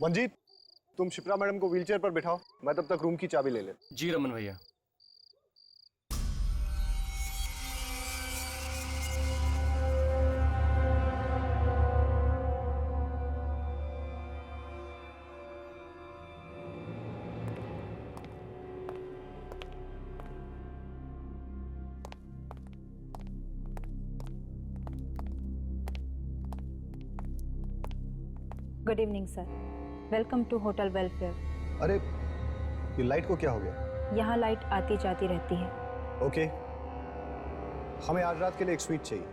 मंजीत, तुम शिप्रा मैडम को व्हीलचेयर पर बिठाओ, मैं तब तक रूम की चाबी ले ले। जी रमन भैया। Good evening sir, welcome to hotel welfare. अरे ये लाइट को क्या हो गया? यहाँ लाइट आती जाती रहती है। ओके, हमें आज रात के लिए एक स्वीट चाहिए।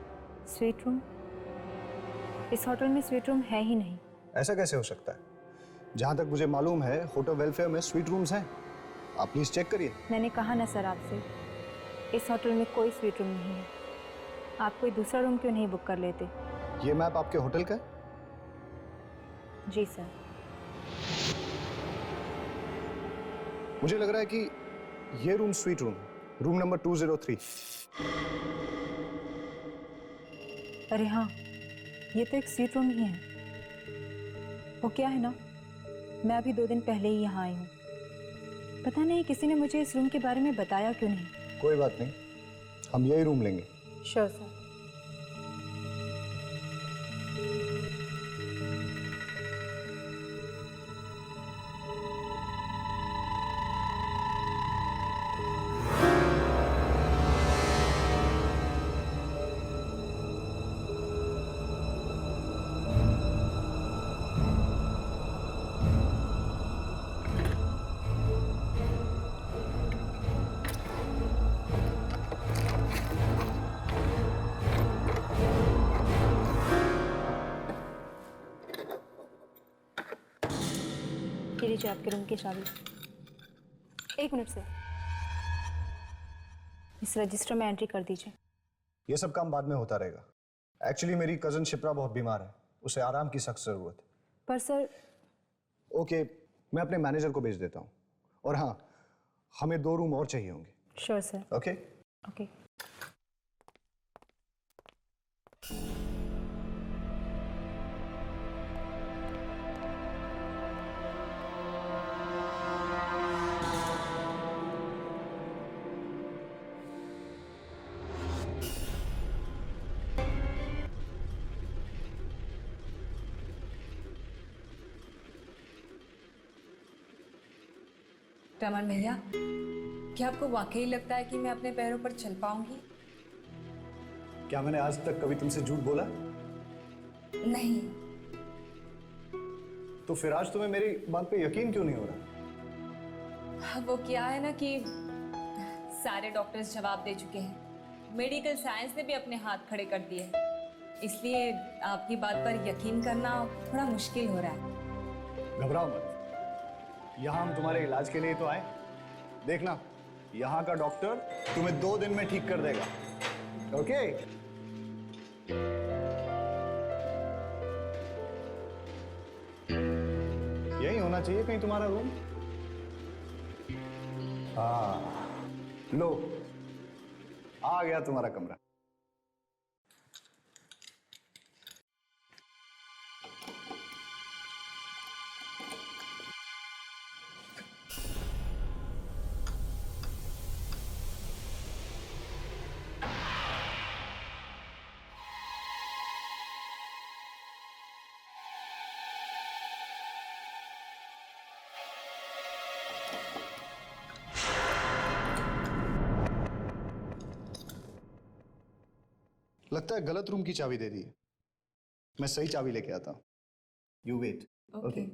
Suite room? इस होटल में स्वीट रूम है ही नहीं। ऐसा कैसे हो सकता है? जहाँ तक मुझे मालूम है होटल वेलफेयर में स्वीट रूम्स हैं। आप प्लीज चेक करिए। मैंने कहा ना सर आपसे, इस होटल में कोई स्वीट रूम नहीं है। आप कोई दूसरा रूम क्यों नहीं बुक कर लेते? ये मैप आपके होटल का है? जी सर। मुझे लग रहा है कि ये रूम स्वीट रूम नंबर 203। अरे हाँ, ये तो एक स्वीट रूम ही है। वो क्या है ना, मैं अभी 2 दिन पहले ही यहाँ आई हूँ। पता नहीं किसी ने मुझे इस रूम के बारे में बताया क्यों नहीं। कोई बात नहीं, हम यही रूम लेंगे। Sure sir. ये लीजिए आपके रूम की चाबी। 1 मिनट सर, इस रजिस्टर में एंट्री कर दीजिए। ये सब काम बाद में होता रहेगा। एक्चुअली मेरी कजन शिप्रा बहुत बीमार है, उसे आराम की सख्त जरूरत है। पर सर। ओके, मैं अपने मैनेजर को भेज देता हूँ। और हाँ, हमें 2 रूम और चाहिए होंगे। Sure sir. Okay okay. Raman भैया, क्या आपको वाकई लगता है कि मैं अपने पैरों पर चल पाऊंगी? क्या मैंने आज तक कभी तुमसे झूठ बोला? नहीं। तो फिर आज तुम्हें मेरी बात पे यकीन क्यों नहीं हो रहा? वो क्या है ना कि सारे डॉक्टर्स जवाब दे चुके हैं, मेडिकल साइंस ने भी अपने हाथ खड़े कर दिए हैं, इसलिए आपकी बात पर यकीन करना थोड़ा मुश्किल हो रहा है। घबराओ मत, यहाँ हम तुम्हारे इलाज के लिए तो आए। देखना, यहाँ का डॉक्टर तुम्हें 2 दिन में ठीक कर देगा। ओके? यही होना चाहिए कहीं तुम्हारा रूम। हाँ, लो, आ गया तुम्हारा कमरा। लगता है गलत रूम की चाबी दे दी है। मैं सही चाबी लेके आता हूं। You wait. ओके।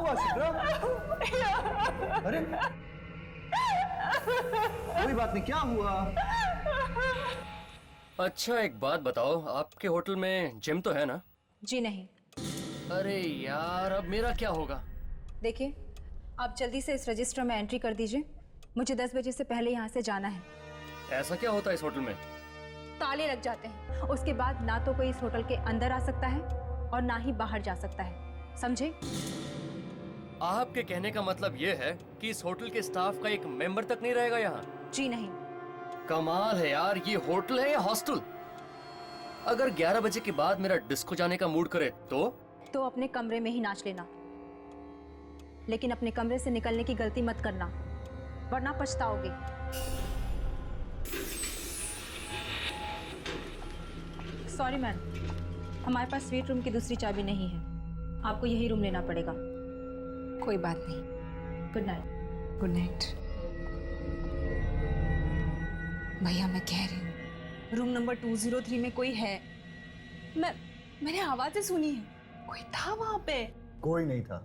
हुआ शिप्रा? अरे कोई बात नहीं, क्या हुआ? अच्छा एक बात बताओ, आपके होटल में जिम तो है ना? जी नहीं। अरे यार, अब मेरा क्या होगा? देखिए, आप जल्दी से इस रजिस्टर में एंट्री कर दीजिए। मुझे 10 बजे से पहले यहाँ से जाना है। ऐसा क्या होता है इस होटल में? ताले लग जाते हैं। उसके बाद ना तो कोई इस होटल के अंदर आ सकता है और ना ही बाहर जा सकता है, समझे? आपके कहने का मतलब ये है कि इस होटल के स्टाफ का एक मेंबर तक नहीं रहेगा यहाँ? जी नहीं। कमाल है यार, ये होटल है या हॉस्टल? अगर 11 बजे के बाद मेरा डिस्को जाने का मूड करे तो अपने कमरे में ही नाच लेना, लेकिन अपने कमरे से निकलने की गलती मत करना, वरना पछताओगे। सॉरी मैम, हमारे पास स्वीट रूम की दूसरी चाबी नहीं है, आपको यही रूम लेना पड़ेगा। कोई बात नहीं। Good night. Good night. भैया मैं कह रही हूँ रूम नंबर 203 में कोई है। मैंने आवाजें सुनी है, कोई था वहां पे। कोई नहीं था,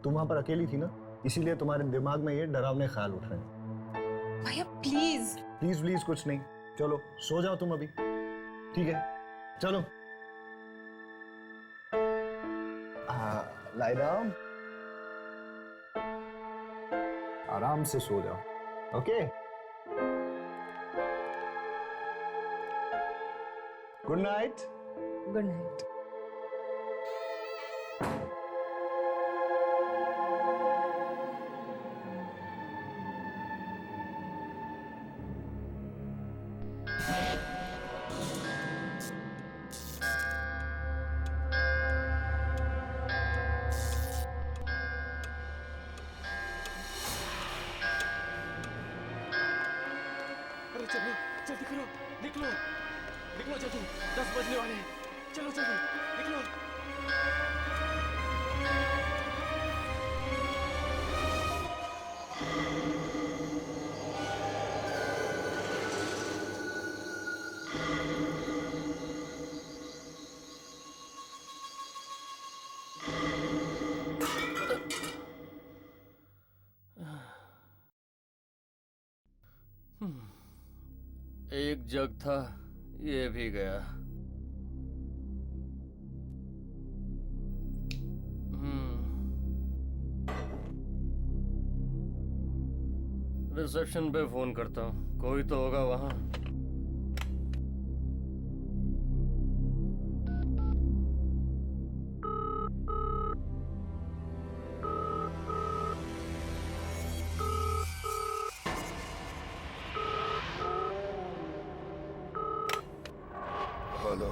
तुम वहां पर अकेली थी ना, इसीलिए तुम्हारे दिमाग में ये डरावने ख्याल उठ रहे हैं। भैया प्लीज। प्लीज प्लीज कुछ नहीं, चलो सो जाओ तुम अभी, ठीक है? चलो लाई डाउन, आराम से सो जाओ, okay? Good night. Good night. अरे चलो जल्दी करो, निकलो निकलो जल्दी, 10 बजने वाले हैं। चलो जल्दी निकलो। एक जग था, ये भी गया। रिसेप्शन पे फोन करता हूँ, कोई तो होगा वहां। हेलो।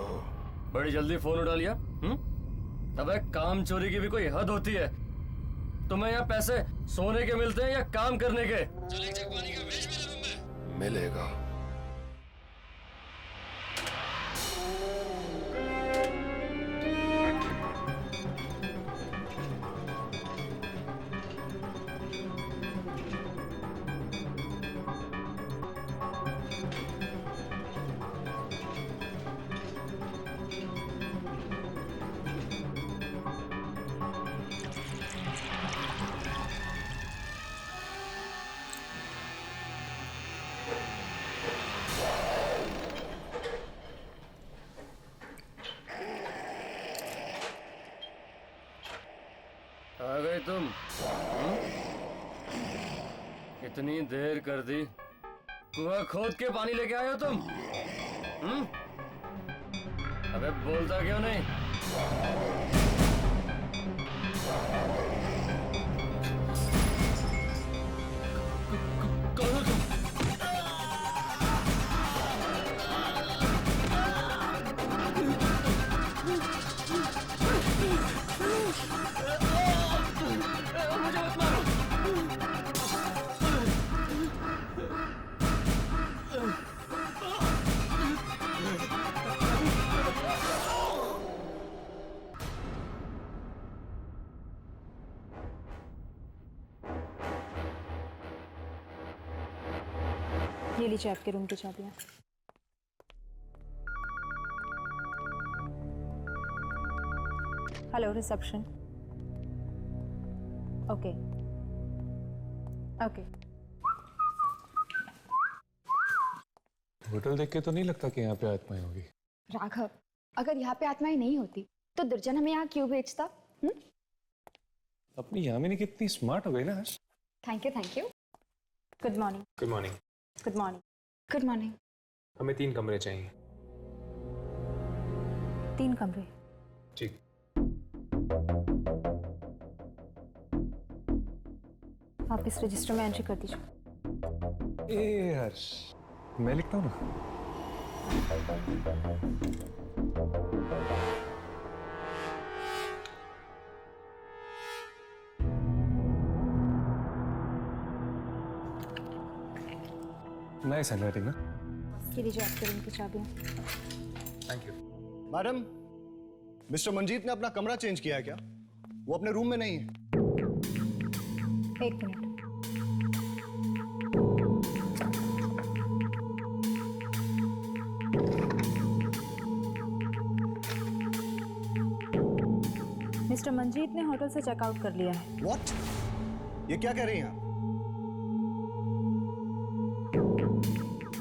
बड़ी जल्दी फोन उठा लिया। अबे काम चोरी की भी कोई हद होती है। तुम्हें यहाँ पैसे सोने के मिलते हैं या काम करने के? चल एक जग पानी का भेज मेरे रूम में। मिलेगा। आ गए तुम? इतनी देर कर दी, कुआं खोद के पानी लेके आए हो तुम? अबे बोलता क्यों नहीं? कौन हो तुम? मुझे मत मारो। ये लीजिए आपके रूम की चाबियाँ। Hello reception. Okay okay. Hotel देख के तो नहीं लगता कि यहाँ पे आत्माएं होगी। राघव, अगर यहाँ पे आत्माएं नहीं होती तो दुर्जन हमें यहाँ क्यों भेजता? अपनी यामिनी कितनी स्मार्ट हो गई ना। Thank you, thank you. Good morning. Good morning. Good morning. Good morning. हमें 3 कमरे चाहिए। 3 कमरे। ठीक। आप इस रजिस्टर में एंट्री कर दीजिए। ए हर्ष, मैं लिखता हूँ ना। नाइस हैंडराइटिंग ना। ये लीजिए आपके रूम की चाबियाँ। Thank you. Madam, mister Manjeet ने अपना कमरा चेंज किया है क्या? वो अपने रूम में नहीं है। 1 मिनट। मिस्टर मंजीत ने होटल से चेकआउट कर लिया है। What? ये क्या कह रही हैं आप?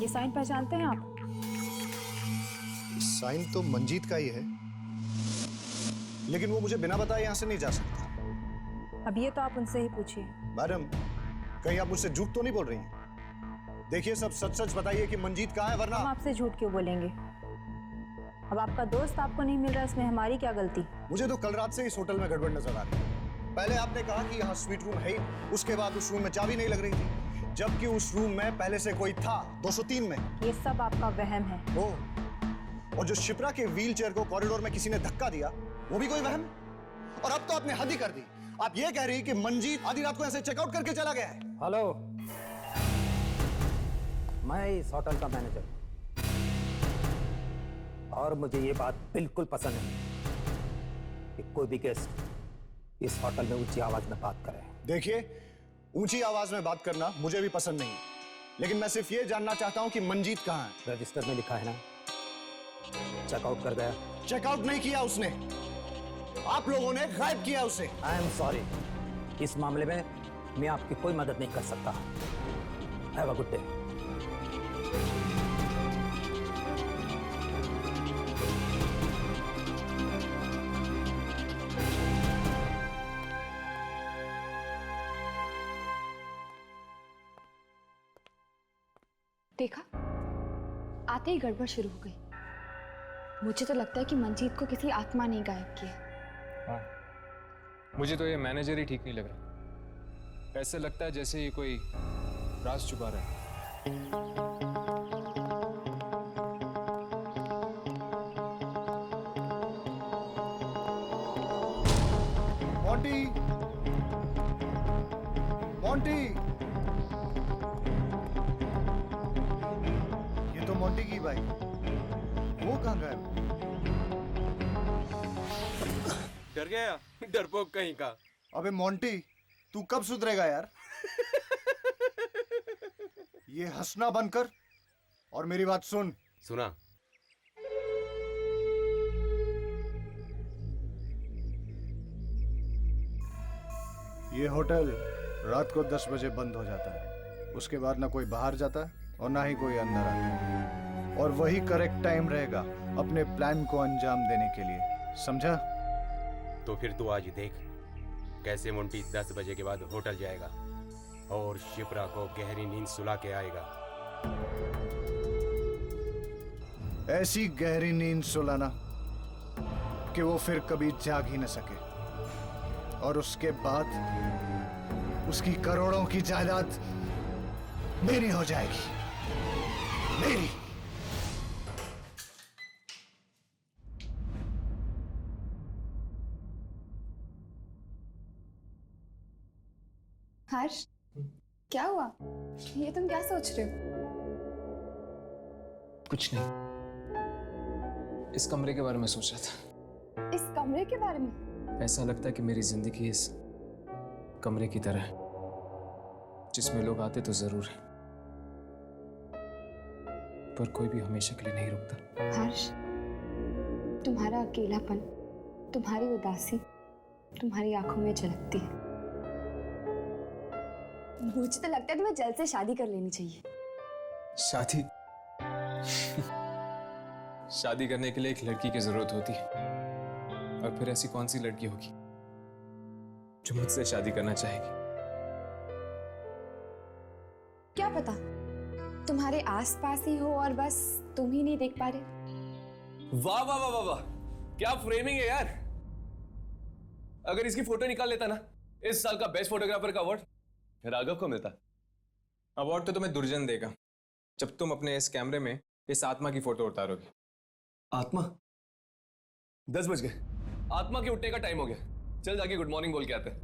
ये साइन पहचानते हैं आप? साइन तो मंजीत का ही है, लेकिन वो मुझे बिना बताए यहाँ से नहीं जा सकता। अब ये तो आप उनसे ही पूछिए। मैडम, कहीं आप मुझसे झूठ तो नहीं बोल रही हैं? देखिए, सब सच सच बताइए कि मंजीत कहाँ है, वरना हम आपसे झूठ क्यों बोलेंगे? अब आपका दोस्त आपको नहीं मिल रहा, इसमें हमारी क्या गलती? मुझे तो कल रात से इस होटल में गड़बड़ नजर आ रही है। पहले आपने कहा कि यहाँ स्वीट रूम है ही, उसके बाद उस रूम में चाबी नहीं लग रही थी, जबकि उस रूम में पहले से कोई था 203 में। ये सब आपका वहम है। और जो शिप्रा के व्हीलचेयर को कॉरिडोर में किसी ने धक्का दिया, वो भी कोई वहम? और अब तो आपने हद ही कर दी। आप ये कह रही कि मंजीत आधी रात को ऐसे चेकआउट करके चला गया है? हेलो, मैं इस होटल का मैनेजर हूं और मुझे ये बात बिल्कुल पसंद नहीं कि कोई भी गेस्ट इस होटल में ऊंची आवाज में बात करे। देखिए, ऊंची आवाज में बात करना मुझे भी पसंद नहीं, लेकिन मैं सिर्फ ये जानना चाहता हूं कि मंजीत कहां है। रजिस्टर में लिखा है ना, चेकआउट कर गया। चेकआउट नहीं किया उसने, आप लोगों ने गायब किया उसे। आई एम सॉरी, इस मामले में मैं आपकी कोई मदद नहीं कर सकता। Have a good day. देखा, आते ही गड़बड़ शुरू हो गई। मुझे तो लगता है कि मंजीत को किसी आत्मा ने गायब किया। हाँ, मुझे तो ये मैनेजर ही ठीक नहीं लग रहा। ऐसे लगता है जैसे ये कोई राज छुपा रहा है। मोंटी, मोंटी, ये तो मोंटी की बाइक। वो कहाँ गया? डर गया, डरपोक कहीं का। अबे मोंटी, तू कब सुधरेगा यार? ये हंसना बंद कर और मेरी बात सुन। सुना? ये होटल रात को 10 बजे बंद हो जाता है। उसके बाद ना कोई बाहर जाता है और ना ही कोई अंदर आता है, और वही करेक्ट टाइम रहेगा अपने प्लान को अंजाम देने के लिए, समझा? तो फिर तू आज देख कैसे मोंटी 10 बजे के बाद होटल जाएगा और शिप्रा को गहरी नींद सुला के आएगा। ऐसी गहरी नींद सुलाना कि वो फिर कभी जाग ही न सके, और उसके बाद उसकी करोड़ों की जायदाद मेरी हो जाएगी, मेरी। हर्ष, क्या हुआ? ये तुम क्या सोच रहे हो? कुछ नहीं, इस कमरे के बारे में सोच रहा था। इस कमरे के बारे में? ऐसा लगता है कि मेरी जिंदगी इस कमरे की तरह है, जिसमें लोग आते तो जरूर है, पर कोई भी हमेशा के लिए नहीं रुकता। हर्ष, तुम्हारा अकेलापन, तुम्हारी उदासी तुम्हारी आंखों में झलकती है। मुझे तो लगता है तुम्हें जल्द से शादी कर लेनी चाहिए। शादी? शादी करने के लिए एक लड़की की जरूरत होती है, और फिर ऐसी कौन सी लड़की होगी जो मुझसे शादी करना चाहेगी? क्या पता तुम्हारे आसपास ही हो और बस तुम ही नहीं देख पा रहे। वाह वाह वाह वाह वाह, क्या फ्रेमिंग है यार। अगर इसकी फोटो निकाल लेता ना, इस साल का बेस्ट फोटोग्राफर का अवार्ड राघव को मिलता। अवार्ड तो तुम्हें दुर्जन देगा जब तुम अपने इस कैमरे में इस आत्मा की फोटो उतारोगे। आत्मा? 10 बज गए, आत्मा के उठने का टाइम हो गया। चल जाके गुड मॉर्निंग बोल के आते हैं।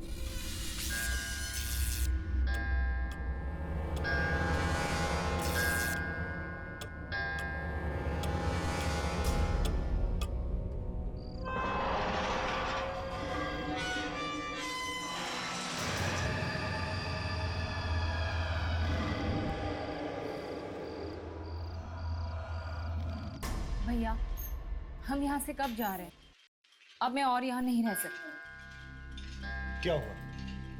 भैया, हम यहाँ से कब जा रहे हैं? अब मैं और यहाँ नहीं रह सकती। क्या हुआ?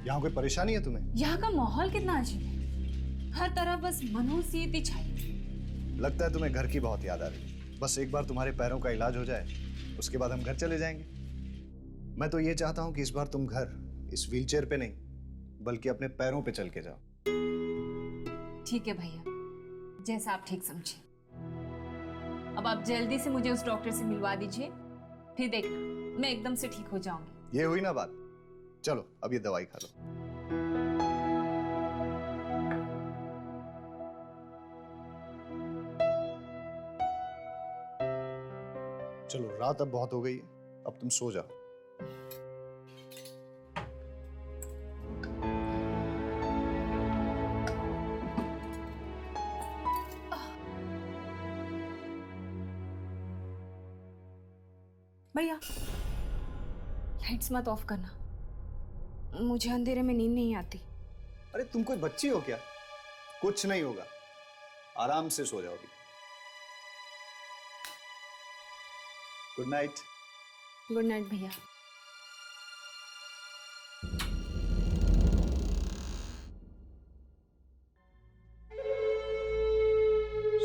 यहाँ कोई परेशानी है तुम्हें? यहाँ का माहौल कितना अजीब है, हर तरफ बस मनहूसियत ही छाई। लगता है तुम्हें घर की बहुत याद आ रही। बस एक बार तुम्हारे पैरों का इलाज हो जाए, उसके बाद हम घर चले जाएंगे। मैं तो ये चाहता हूँ कि इस बार तुम घर इस व्हीलचेयर पे नहीं, बल्कि अपने पैरों पे चल के जाओ। ठीक है भैया, जैसा आप ठीक समझे। अब आप जल्दी से मुझे उस डॉक्टर से मिलवा दीजिए, फिर देखना मैं एकदम से ठीक हो जाऊंगी। ये हुई ना बात। चलो अब ये दवाई खा लो। चलो, रात अब बहुत हो गई है, अब तुम सो जाओ। भैया, लाइट्स मत ऑफ करना, मुझे अंधेरे में नींद नहीं आती। अरे तुम कोई बच्ची हो क्या? कुछ नहीं होगा, आराम से सो जाओगी। Good night. गुड नाइट भैया।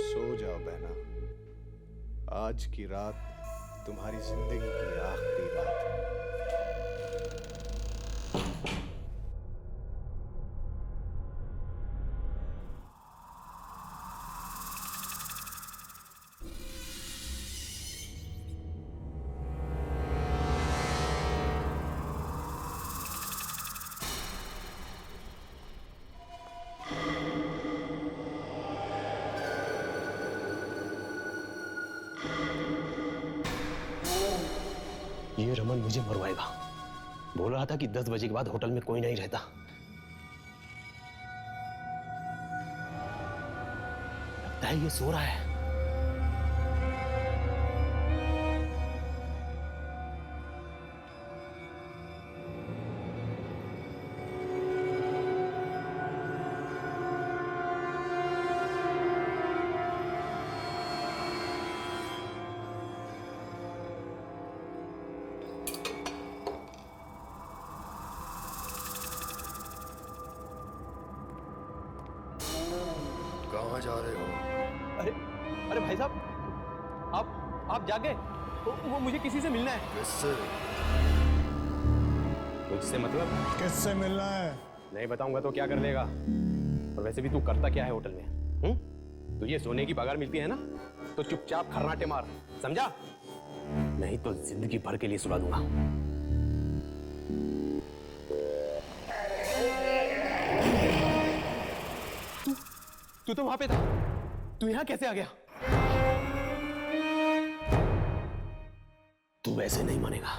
सो जाओ बहना, आज की रात तुम्हारी जिंदगी की आखिरी रात है। ये रमन मुझे मरवाएगा। बोल रहा था कि 10 बजे के बाद होटल में कोई नहीं रहता। लगता है ये सो रहा है। कहाँ जा रहे हो? अरे अरे भाई साहब, आप जाग गए? वो मुझे किसी से मिलना है। किससे? मुझसे मतलब? किससे मिलना है? नहीं बताऊंगा तो क्या कर लेगा? और वैसे भी तू करता क्या है होटल में? तुझे सोने की पगार मिलती है ना, तो चुपचाप खर्राटे मार, समझा? नहीं तो जिंदगी भर के लिए सुला दूंगा। तू तो वहां पे था, तू यहां कैसे आ गया? तू वैसे नहीं मानेगा।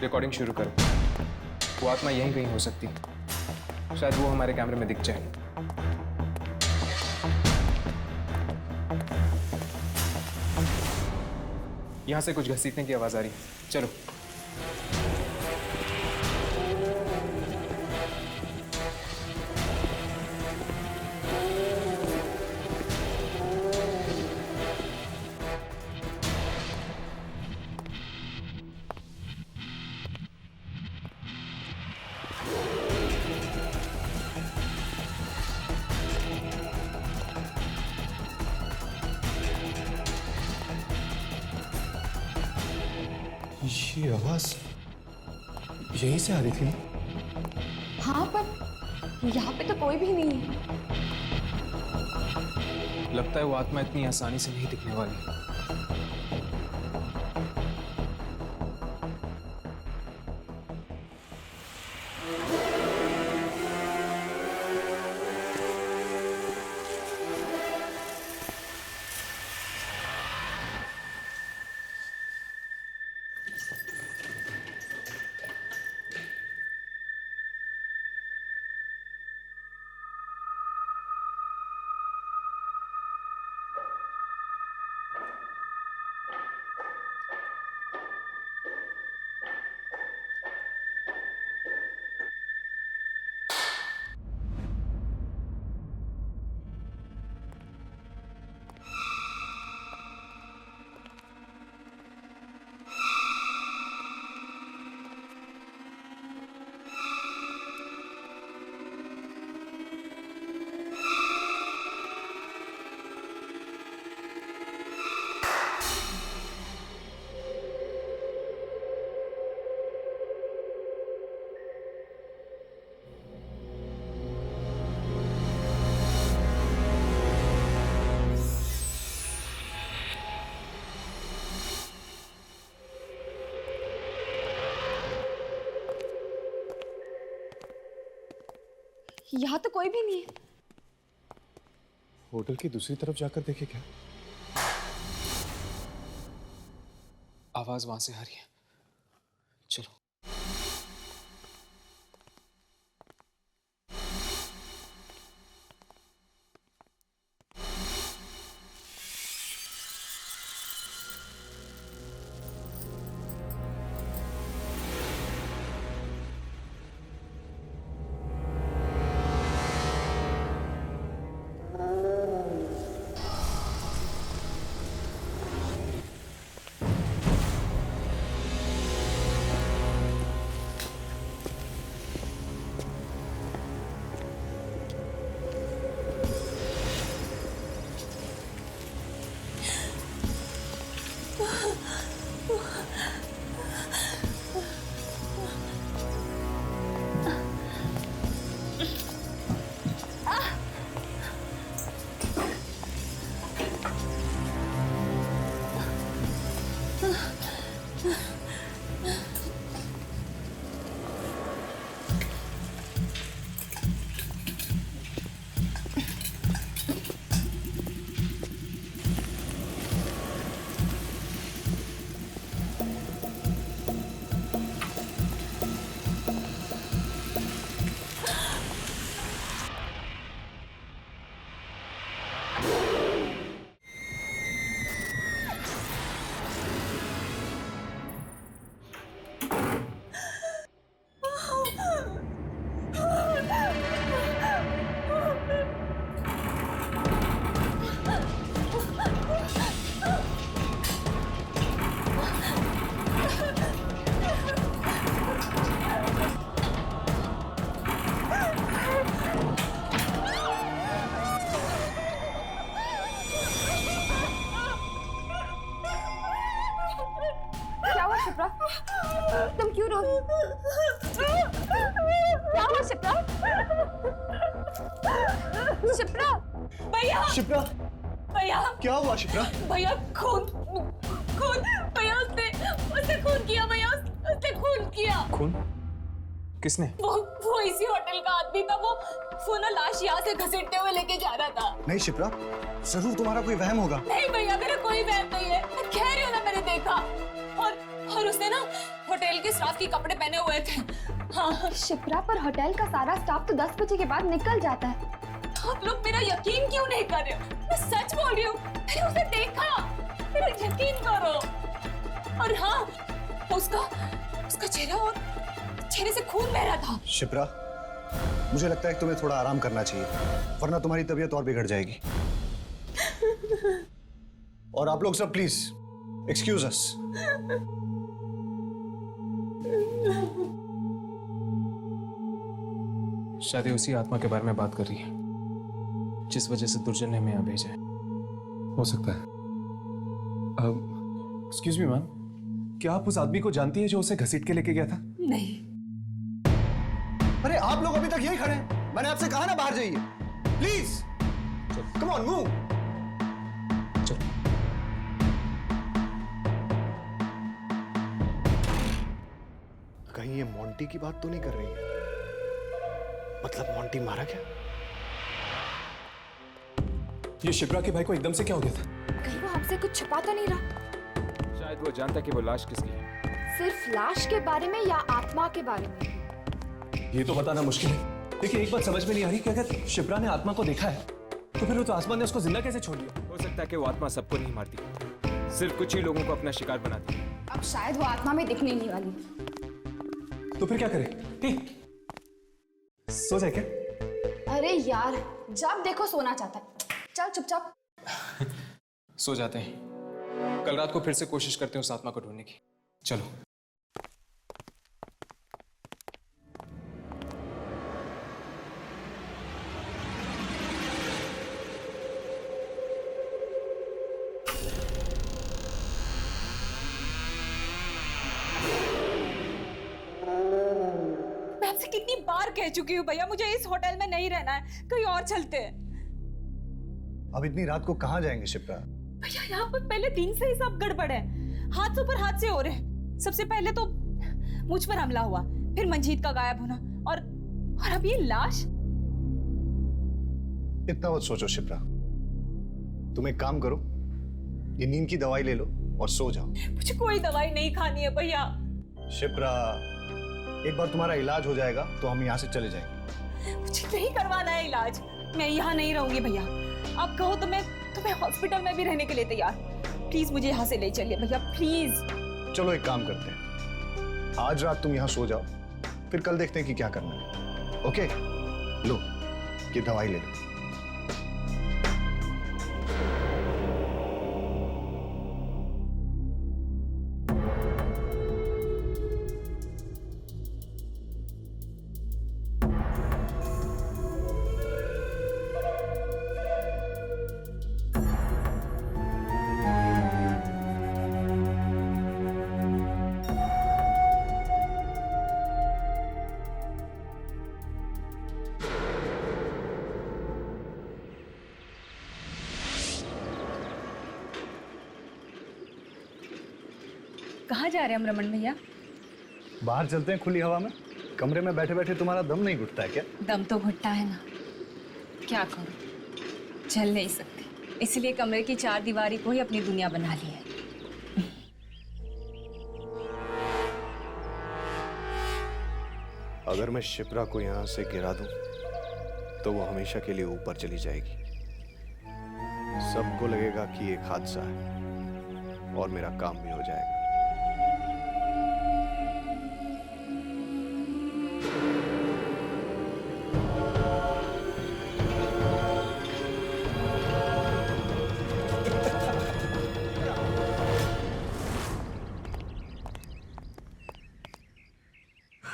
रिकॉर्डिंग शुरू करो। वो आत्मा यहीं कहीं हो सकती है, शायद वो हमारे कैमरे में दिख जाए। यहां से कुछ घसीटने की आवाज आ रही है, चलो। ये आवाज यहीं से आ रही थी ना? हाँ, पर यहाँ पे तो कोई भी नहीं है। लगता है वो आत्मा इतनी आसानी से नहीं दिखने वाली। यहाँ तो कोई भी नहीं है। होटल की दूसरी तरफ जाकर देखे क्या? आवाज वहां से आ रही है। चलो। क्या हुआ शिप्रा? तुम क्यों रो रही हो? क्या हुआ शिप्रा? शिप्रा! भैया शिप्रा, भैया क्या हुआ शिप्रा? भैया खून खून भैया उसने खून किया भैया उसने खून किया। खून? किसने? वो इसी होटल का आदमी था। वो ना लाश यहाँ से घसीटते हुए लेके जा रहा था। नहीं शिप्रा, जरूर तुम्हारा कोई वहम होगा। नहीं भैया मेरा कोई वहम नहीं है, मैं कह रही हूँ ना, मैंने देखा। और उसने ना होटल के स्टाफ के कपड़े पहने हुए थे। हाँ शिप्रा, पर होटल का सारा स्टाफ तो 10 बजे के बाद निकल जाता है। आप लोग मेरा यकीन क्यों नहीं कर रहे हो? मैं सच बोल रही हूँ, मैंने उसे देखा, मेरा यकीन करो। और हाँ, उसका चेहरा और चेहरे से खून बह रहा था। शिप्रा, मुझे लगता है कि तुम्हें थोड़ा आराम करना चाहिए, वरना तुम्हारी तबीयत और बिगड़ जाएगी। और आप लोग सब प्लीज एक्सक्यूज अस। शायद ये उसी आत्मा के बारे में बात कर रही है जिस वजह से दुर्जन ने हमें यहाँ भेजा है। हो सकता है। एक्सक्यूज मी मैम, क्या आप उस आदमी को जानती है जो उसे घसीट के लेके गया था? नहीं। अरे आप लोग अभी तक यही खड़े हैं? मैंने आपसे कहा ना बाहर जाइए। Please come on move. कहीं ये मोंटी की बात तो नहीं कर रही है? मतलब मोंटी मारा क्या? ये शिप्रा के भाई को एकदम से क्या हो गया था? कहीं वो हमसे कुछ छुपा तो नहीं रहा? शायद वो जानता कि वो लाश किसकी है। सिर्फ लाश के बारे में या आत्मा के बारे में? ये तो बताना मुश्किल है। देखिए, एक बात समझ में नहीं आ रही कि अगर शिप्रा ने आत्मा को देखा है तो फिर वो तो आसमान ने उसको जिंदा कैसे छोड़ दिया? हो सकता है कि वो आत्मा सबको नहीं मारती, सिर्फ कुछ ही लोगों को अपना शिकार बनाती है। अब शायद वो आत्मा में दिखने नहीं वाली। तो फिर क्या करें? सो जाए क्या? अरे यार, जब देखो सोना चाहता है। चल चुपचाप सो जाते हैं। कल रात को फिर से कोशिश करते हैं उस आत्मा को ढूंढने की। चलो। मैं आपसे कितनी बार कह चुकी हूँ भैया, मुझे इस होटल में नहीं रहना है, कहीं और चलते हैं। अब इतनी रात को कहाँ जाएंगे शिप्रा? भैया यहाँ पर पहले दिन से ही सब गड़बड़ है, हाथ ऊपर हाथ से हो रहे। सबसे पहले तो मुझ पर हमला हुआ, फिर मंजीत का गायब होना, और अब ये लाश। इतना मत सोचो शिप्रा, तुम एक काम करो, ये नींद की दवाई ले लो और सो जाओ। मुझे कोई दवाई नहीं खानी है भैया। शिप्रा, एक बार तुम्हारा इलाज हो जाएगा तो हम यहाँ से चले जाएंगे। मुझे नहीं करवाना है इलाज। मैं यहाँ नहीं रहूंगी भैया। आप कहो तो मैं हॉस्पिटल में भी रहने के लिए तैयार हूँ। प्लीज मुझे यहाँ से ले चलिए भैया, प्लीज। चलो एक काम करते हैं, आज रात तुम यहाँ सो जाओ, फिर कल देखते हैं कि क्या करना है। ओके, लो ये दवाई ले लो। कहाँ जा रहे हैं हम रमन भैया? बाहर चलते हैं खुली हवा में। कमरे में बैठे बैठे तुम्हारा दम नहीं घुटता है क्या? दम तो घुटता है ना, क्या करूं, चल नहीं सकती, इसलिए कमरे की चार दीवारी को ही अपनी दुनिया बना ली है। अगर मैं शिप्रा को यहाँ से गिरा दूं, तो वो हमेशा के लिए ऊपर चली जाएगी। सबको लगेगा कि एक हादसा है और मेरा काम भी हो जाएगा।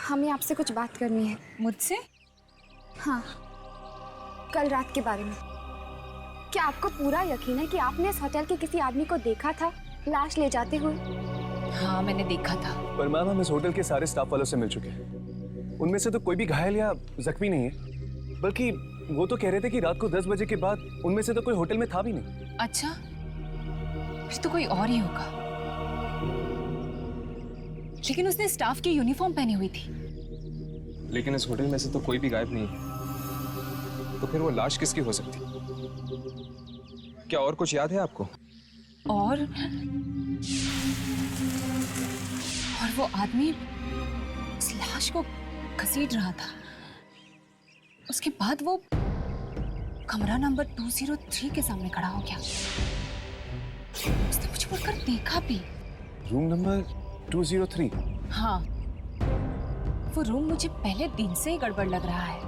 हमें आपसे कुछ बात करनी है। मुझसे? हाँ, कल रात के बारे में। क्या आपको पूरा यकीन है कि आपने इस होटल के किसी आदमी को देखा था लाश ले जाते हुए? हाँ, मैंने देखा था। पर मैम, हम इस होटल के सारे स्टाफ वालों से मिल चुके हैं। उनमें से तो कोई भी घायल या जख्मी नहीं है, बल्कि वो तो कह रहे थे कि रात को 10 बजे के बाद उनमें से तो कोई होटल में था भी नहीं। अच्छा, फिर तो कोई और ही होगा। लेकिन उसने स्टाफ की यूनिफॉर्म पहनी हुई थी। लेकिन इस होटल में से तो कोई भी गायब नहीं है, तो फिर वो लाश किसकी हो सकती? क्या और कुछ याद है आपको? और वो आदमी उस लाश को घसीट रहा था। उसके बाद वो कमरा नंबर 203 के सामने खड़ा हो गया। उसने मुझे मुड़कर देखा भी। Room number 203? हाँ, वो रूम मुझे पहले दिन से ही गड़बड़ लग रहा है।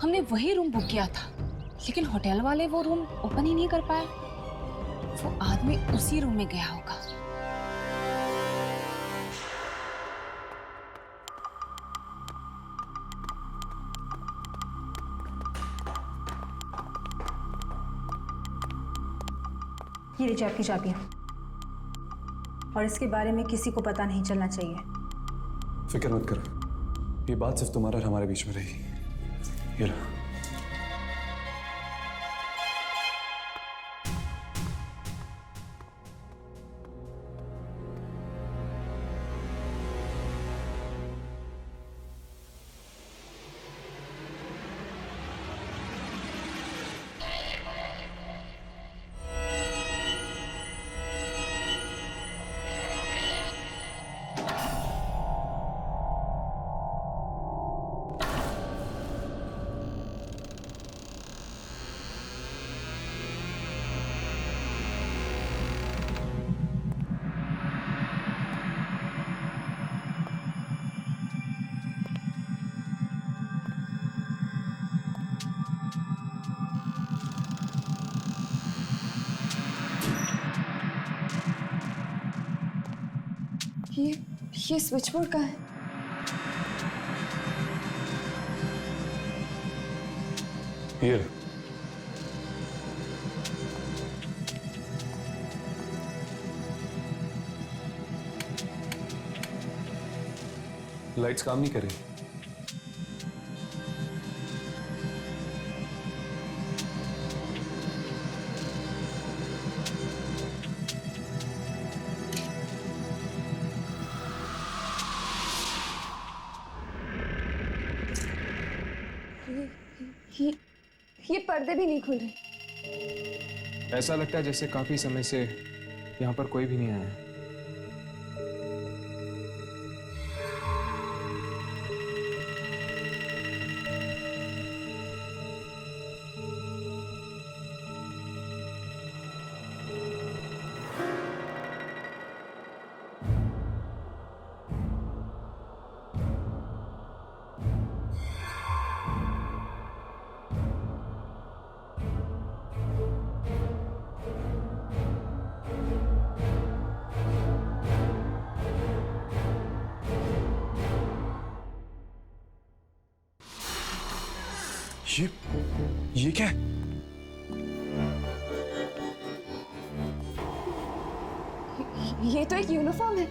हमने वही रूम बुक किया था, लेकिन होटल वाले वो रूम ओपन ही नहीं कर पाए। वो आदमी उसी रूम में गया होगा। ये लीजिए आपकी चाबियाँ, और इसके बारे में किसी को पता नहीं चलना चाहिए। फिक्र मत करो, ये बात सिर्फ तुम्हारा और हमारे बीच में रहेगी। ये लो। ये स्विच बोर्ड का है। ये लाइट्स काम नहीं कर रही। ये पर्दे भी नहीं खुल रहे। ऐसा लगता है जैसे काफी समय से यहाँ पर कोई भी नहीं आया है। ये क्या है? ये तो एक यूनिफॉर्म है।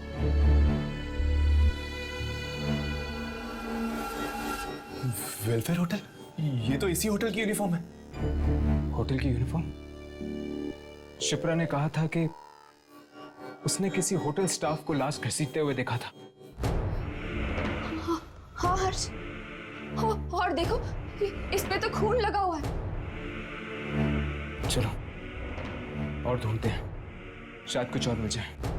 Welfare hotel? ये तो इसी होटल की यूनिफॉर्म है। होटल की यूनिफॉर्म? शिप्रा ने कहा था कि उसने किसी होटल स्टाफ को लाश घसीटते हुए देखा था। हाँ हर्ष, और देखो इस पे तो खून लगा हुआ है। चलो और ढूंढते हैं, शायद कुछ और मिल जाए।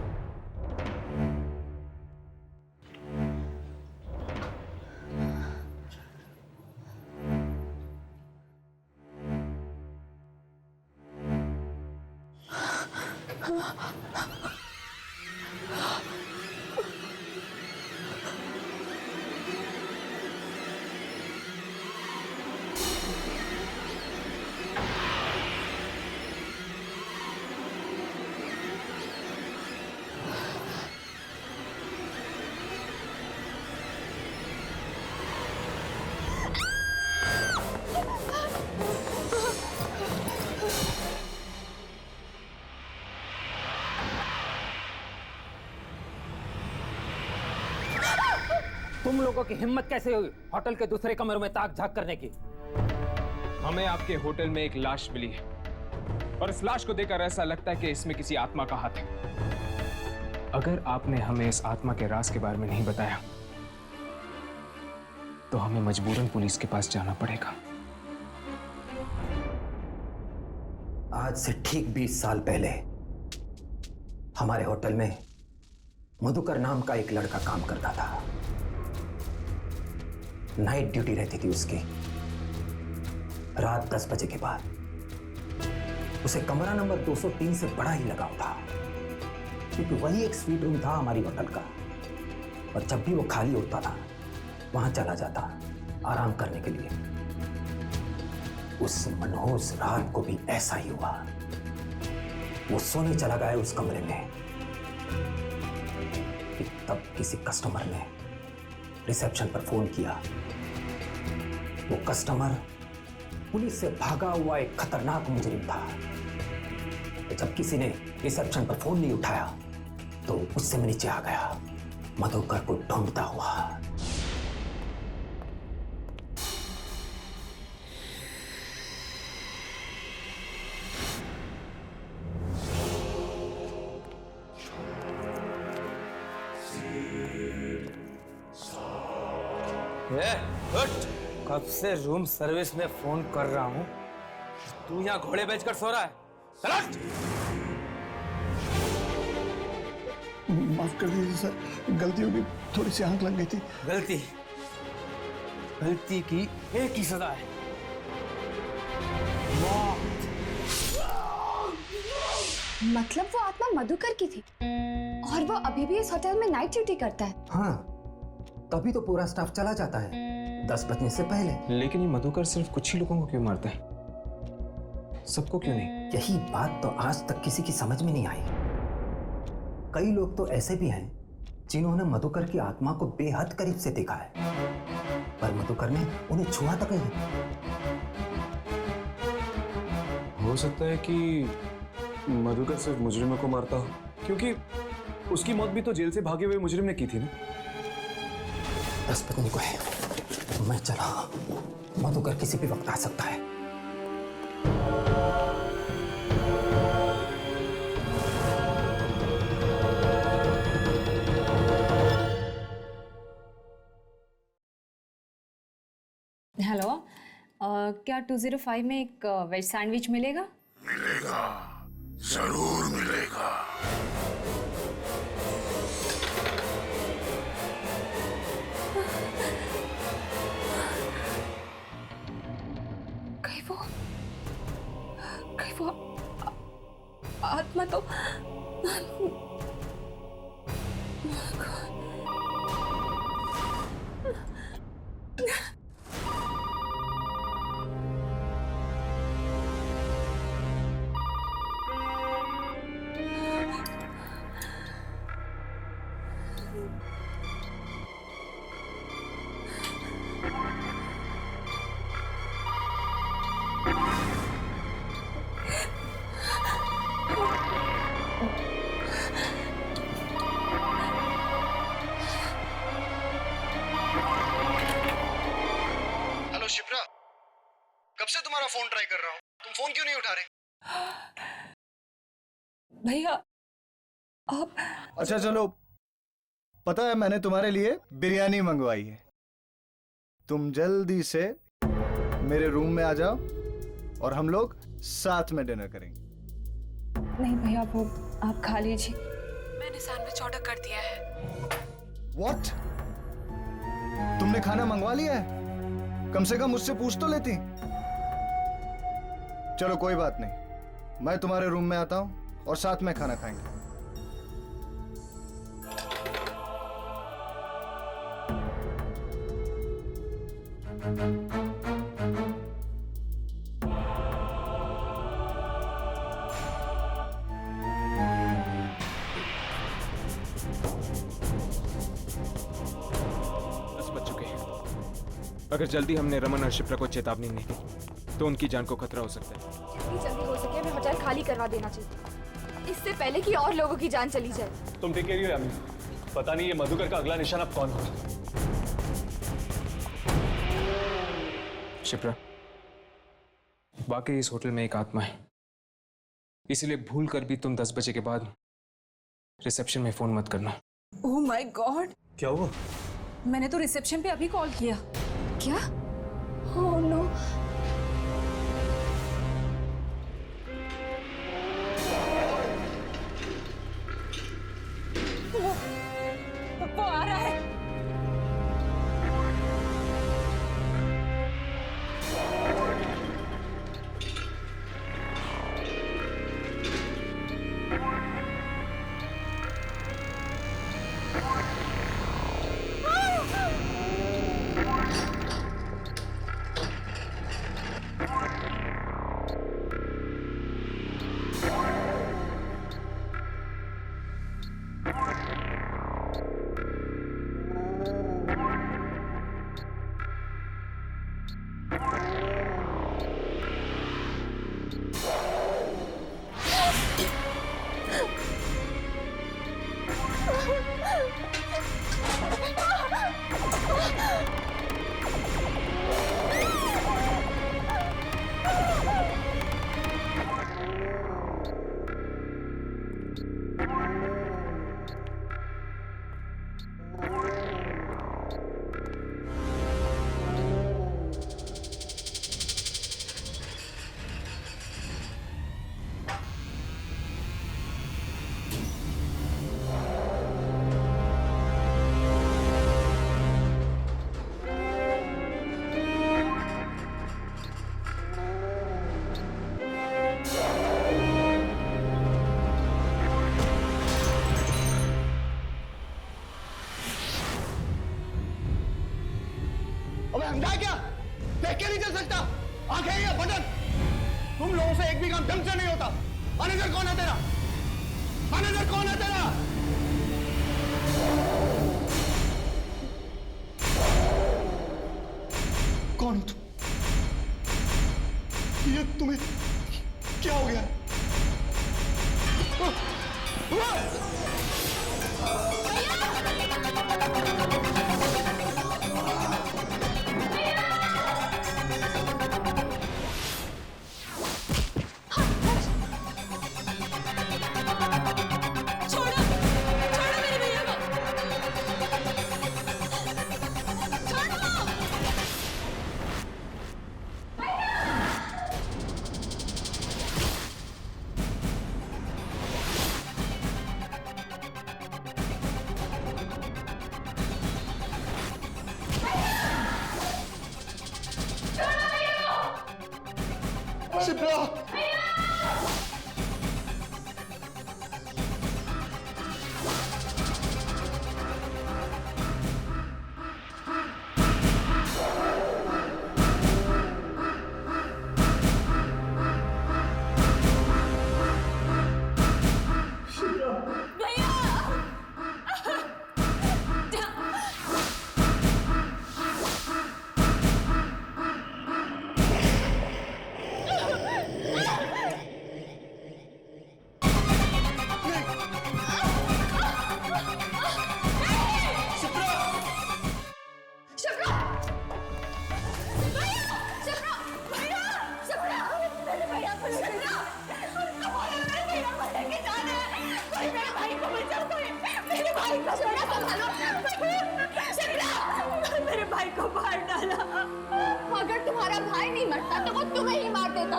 तुम लोगों की हिम्मत कैसे हुई होटल के दूसरे कमरे में ताक झांक करने की? हमें आपके होटल में एक लाश मिली है और इस लाश को देखकर ऐसा लगता है कि इसमें किसी आत्मा का हाथ है। अगर आपने हमें इस आत्मा के राज के बारे में नहीं बताया तो हमें मजबूरन पुलिस के पास जाना पड़ेगा। आज से ठीक 20 साल पहले हमारे होटल में मधुकर नाम का एक लड़का काम करता था। नाइट ड्यूटी रहती थी उसकी। रात 10 बजे के बाद उसे कमरा नंबर 203 से बड़ा ही लगाव था, क्योंकि वही एक स्वीट रूम था हमारी होटल का। और जब भी वो खाली होता था वहां चला जाता आराम करने के लिए। उस मनहूस रात को भी ऐसा ही हुआ। वो सोने चला गया उस कमरे में कि तब किसी कस्टमर ने रिसेप्शन पर फोन किया। वो कस्टमर पुलिस से भागा हुआ एक खतरनाक मुजरिम था। जब किसी ने रिसेप्शन पर फोन नहीं उठाया तो उससे मैं नीचे आ गया, मधुकर को ढूंढता हुआ। कब से रूम सर्विस में फोन कर रहा हूं, तू यहाँ घोड़े बेचकर सो रहा है? चल! माफ कर दीजिए सर, गलती हो गई, थोड़ी सी आंख लग गई थी। गलती की एक ही सजा है, मतलब वो आत्मा मधुकर की थी और वो अभी भी इस होटल में नाइट ड्यूटी करता है। हाँ, तभी तो पूरा स्टाफ चला जाता है 10 बजने से पहले। लेकिन ये मधुकर सिर्फ कुछ ही लोगों को क्यों मारता है, सबको क्यों नहीं? यही बात तो आज तक किसी की समझ में नहीं आई। कई लोग तो ऐसे भी हैं जिन्होंने मधुकर की आत्मा को बेहद करीब से देखा है, पर मधुकर ने उन्हें छुआ तक नहीं। हो सकता है कि मधुकर सिर्फ मुजरिमों को मारता हो, क्योंकि उसकी मौत भी तो जेल से भागे हुए मुजरिम ने की थी ना। 10 बजने को है, मैं चला। मधुकर किसी भी वक्त आ सकता है। हेलो, क्या 205 में एक वेज सैंडविच मिलेगा? मिलेगा, जरूर मिलेगा। कहीं वो आत्मा तो शिप्रा, कब से तुम्हारा फोन ट्राई कर रहा हूँ, तुम फोन क्यों नहीं उठा रहे? भैया आप... अच्छा चलो, पता है मैंने तुम्हारे लिए बिरयानी मंगवाई है। तुम जल्दी से मेरे रूम में आ जाओ और हम लोग साथ में डिनर करेंगे। नहीं भैया, वो आप खा लीजिए। मैंने सैंडविच ऑर्डर कर दिया है। What? तुमने खाना मंगवा लिया है? कम से कम मुझसे पूछ तो लेती। चलो कोई बात नहीं, मैं तुम्हारे रूम में आता हूं और साथ में खाना खाएंगे। अगर जल्दी हमने रमन और शिप्रा को चेतावनी नहीं दी तो उनकी जान को खतरा हो सकता है। जितनी जल्दी हो सके हमें होटल खाली करवा देना चाहिए, इससे पहले कि और लोगों की जान चली जाए। तुम टेक केयर यामी, पता नहीं ये मधुकर का अगला निशाना अब कौन होगा। शिप्रा, वाकई इस होटल में एक आत्मा है, इसलिए भूल कर भी तुम 10 बजे के बाद रिसेप्शन में फोन मत करना। ओह माय गॉड, क्या हुआ? मैंने तो रिसेप्शन पे अभी कॉल किया। क्या? Oh no. वो आ रहा है। अंधा क्या? देख के नहीं चल सकता? आंखें या बटन? तुम लोगों से एक भी काम ढंग से नहीं होता। मैनेजर कौन है तेरा? मैनेजर कौन है तेरा? कौन हो तुम? ये तुम्हें क्या हो गया? छोड़ो शिप्रा! मेरे भाई को मार डाला। अगर तुम्हारा भाई नहीं मरता तो वो तुम्हें ही मार देता।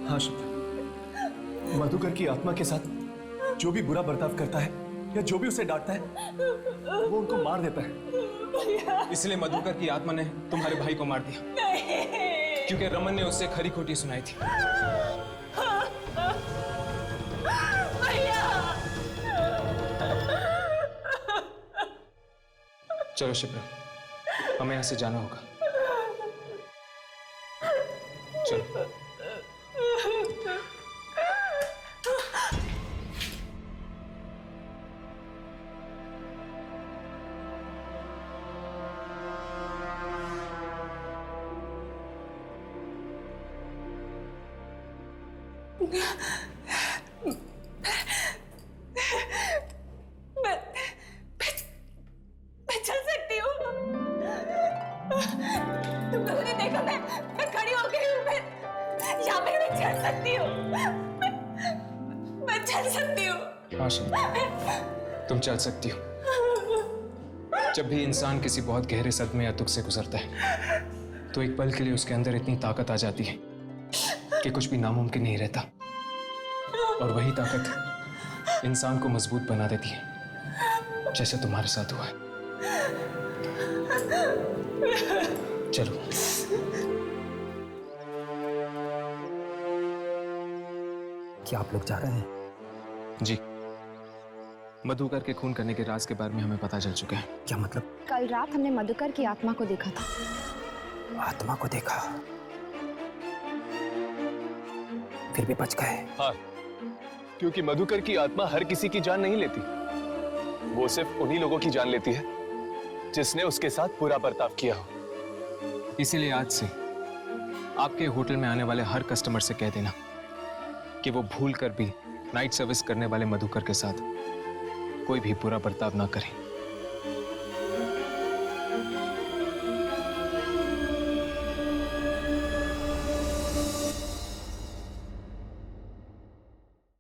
हाँ शिप्रा, मधुकर की आत्मा के साथ जो भी बुरा बर्ताव करता है या जो भी उसे डांटता है वो उनको मार देता है। इसलिए मधुकर की आत्मा ने तुम्हारे भाई को मार दिया क्योंकि रमन ने उससे खरी खोटी सुनाई थी। चलो शिप्रा, हमें यहां से जाना होगा। चलो। मैं चल सकती हूँ। तुम लोगों ने देखा मैं खड़ी हो गई हूँ। मैं यहाँ पे मैं चल सकती हूँ। मैं चल सकती हूँ। हाँ शिप्रा, तुम चल सकती हो। जब भी इंसान किसी बहुत गहरे सदमे या दुख से गुजरता है तो एक पल के लिए उसके अंदर इतनी ताकत आ जाती है कि कुछ भी नामुमकिन नहीं रहता, और वही ताकत इंसान को मजबूत बना देती है, जैसे तुम्हारे साथ हुआ है। चलो। क्या आप लोग जा रहे हैं? जी, मधुकर के खून करने के राज के बारे में हमें पता चल चुका है। क्या मतलब? कल रात हमने मधुकर की आत्मा को देखा था। आत्मा को देखा? फिर भी बच गए? हाँ, क्योंकि मधुकर की आत्मा हर किसी की जान नहीं लेती। वो सिर्फ उन्हीं लोगों की जान लेती है जिसने उसके साथ बुरा बर्ताव किया हो। इसीलिए आज से आपके होटल में आने वाले हर कस्टमर से कह देना कि वो भूल कर भी नाइट सर्विस करने वाले मधुकर के साथ कोई भी बुरा बर्ताव ना करें।